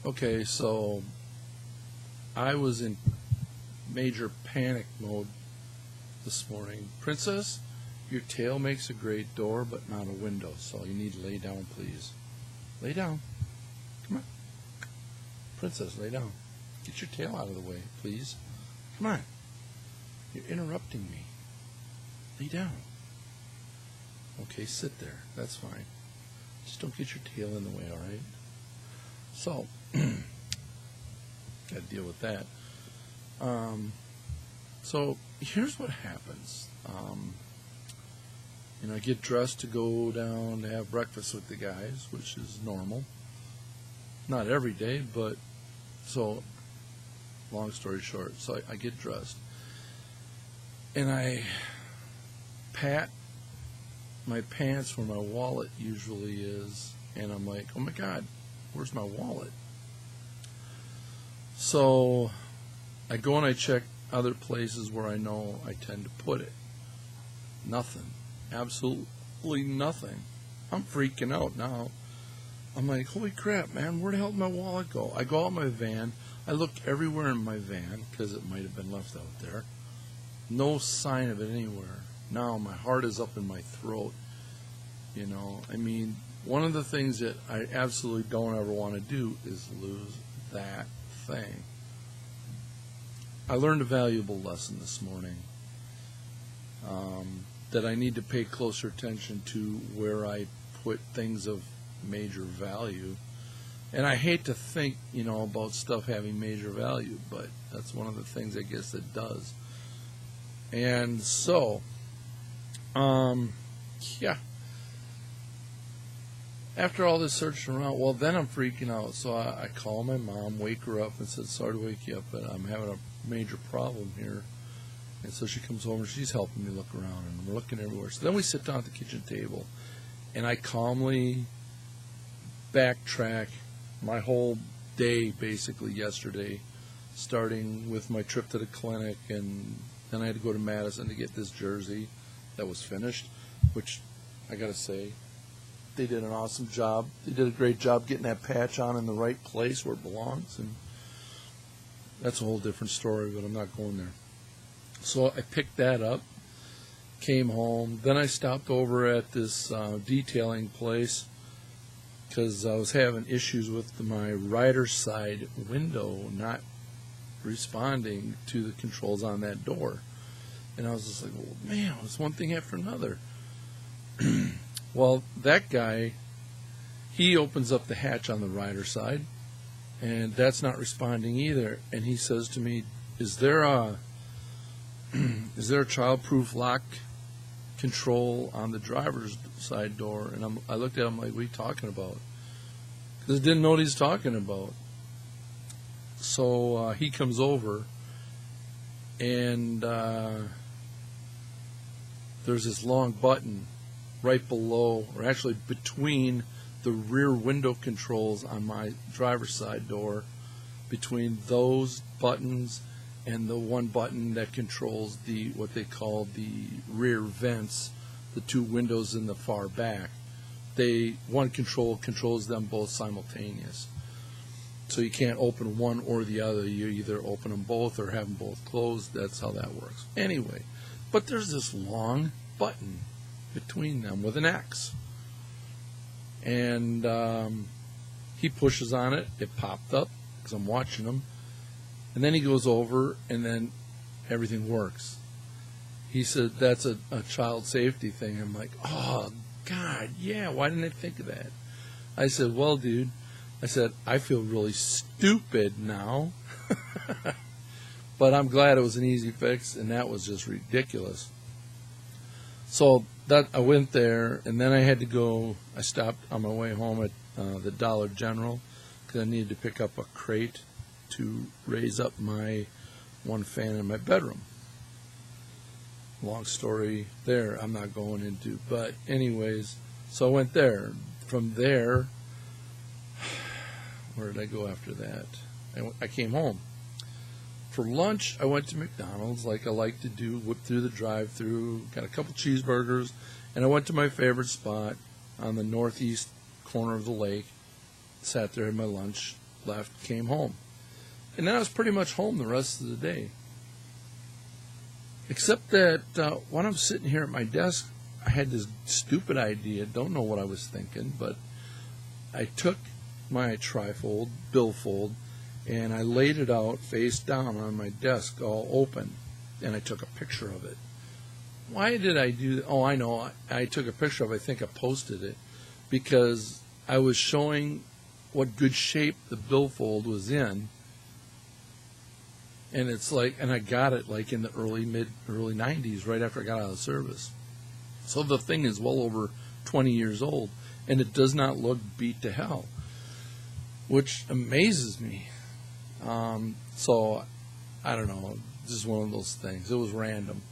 Okay, so I was in major panic mode this morning. Princess, your tail makes a great door, but not a window, so you need to lay down, please. Lay down. Come on. Princess, lay down. Get your tail out of the way, please. Come on. You're interrupting me. Lay down. Okay, sit there. That's fine. Just don't get your tail in the way, all right? So, got to deal with that. So here's what happens. I get dressed to go down to have breakfast with the guys, which is normal. Not every day, but so, long story short, so I get dressed. And I pat my pants where my wallet usually is, and I'm like, oh my God, where's my wallet? So I go and I check other places where I know I tend to put it. Nothing. Absolutely nothing. I'm freaking out now. I'm like, holy crap, man, where the hell did my wallet go? I go out my van. I look everywhere in my van because it might have been left out there. No sign of it anywhere. Now my heart is up in my throat. One of the things that I absolutely don't ever want to do is lose that thing. I learned a valuable lesson this morning, that I need to pay closer attention to where I put things of major value. And I hate to think, about stuff having major value, but that's one of the things I guess it does. And so, yeah. After all this searching around, well, then I'm freaking out. So I call my mom, wake her up, and said, sorry to wake you up, but I'm having a major problem here. And so she comes over, and she's helping me look around, and we're looking everywhere. So then we sit down at the kitchen table, and I calmly backtrack my whole day, basically, yesterday, starting with my trip to the clinic, and then I had to go to Madison to get this jersey that was finished, which I got to say, they did an awesome job. They did a great job getting that patch on in the right place where it belongs, and that's a whole different story, but I'm not going there. So I picked that up, came home. Then I stopped over at this detailing place because I was having issues with my rider's side window not responding to the controls on that door. And I was just like, well, man, it's one thing after another. Well, that guy, he opens up the hatch on the rider's side, and that's not responding either. And he says to me, is there a child-proof lock control on the driver's side door? And I looked at him like, what are you talking about? Because I didn't know what he's talking about. So he comes over, and there's this long button right below, or actually between the rear window controls on my driver's side door, between those buttons and the one button that controls what they call the rear vents, the two windows in the far back. One control controls them both simultaneous. So you can't open one or the other. You either open them both or have them both closed. That's how that works. Anyway, but there's this long button between them with an X. And he pushes on it. It popped up because I'm watching him. And then he goes over, and then everything works. He said, that's a child safety thing. I'm like, oh, God, yeah, why didn't I think of that? I said, well, dude, I feel really stupid now. But I'm glad it was an easy fix, and that was just ridiculous. So I went there, and then I stopped on my way home at the Dollar General because I needed to pick up a crate to raise up my one fan in my bedroom. Long story there, I'm not going into. But anyways, so I went there. From there, where did I go after that? I came home. For lunch, I went to McDonald's like I like to do, whipped through the drive-thru, got a couple cheeseburgers, and I went to my favorite spot on the northeast corner of the lake, sat there, had my lunch, left, came home. And then I was pretty much home the rest of the day. Except that when I'm sitting here at my desk, I had this stupid idea, don't know what I was thinking, but I took my trifold, billfold, and I laid it out face down on my desk, all open, and I took a picture of it. Why did I do that? Oh, I know. I took a picture of it. I think I posted it because I was showing what good shape the billfold was in. And it's like, and I got it like in the early 90s, right after I got out of service. So the thing is well over 20 years old, and it does not look beat to hell, which amazes me. So I don't know, just one of those things. It was random.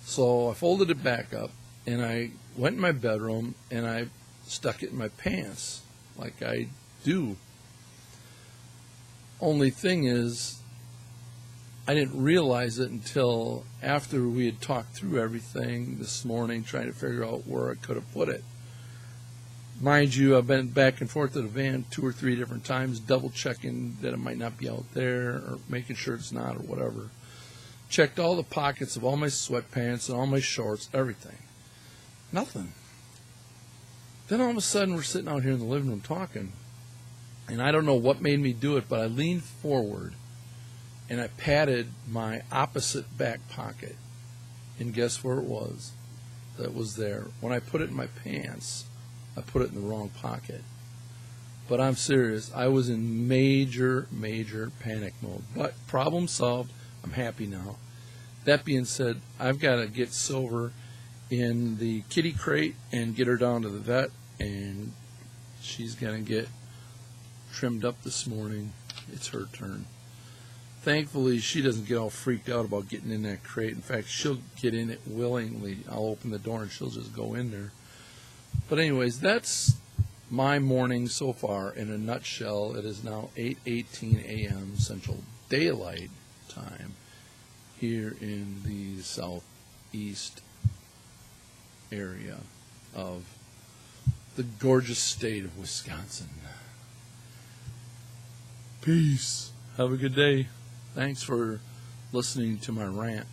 So I folded it back up, and I went in my bedroom, and I stuck it in my pants, like I do. Only thing is, I didn't realize it until after we had talked through everything this morning, trying to figure out where I could have put it. Mind you, I've been back and forth to the van 2 or 3 different times, double checking that it might not be out there, or making sure it's not, or whatever. Checked all the pockets of all my sweatpants and all my shorts, everything. Nothing. Then all of a sudden we're sitting out here in the living room talking, and I don't know what made me do it, but I leaned forward and I patted my opposite back pocket, and guess where it was that was there? When I put it in my pants, I put it in the wrong pocket. But I'm serious, I was in major panic mode. But problem solved. I'm happy now. That being said, I've got to get Silver in the kitty crate and get her down to the vet, and she's going to get trimmed up this morning. It's her turn. Thankfully, she doesn't get all freaked out about getting in that crate. In fact, she'll get in it willingly. I'll open the door and she'll just go in there. But anyways, that's my morning so far in a nutshell. It is now 8:18 a.m. Central Daylight Time here in the southeast area of the gorgeous state of Wisconsin. Peace. Have a good day. Thanks for listening to my rant.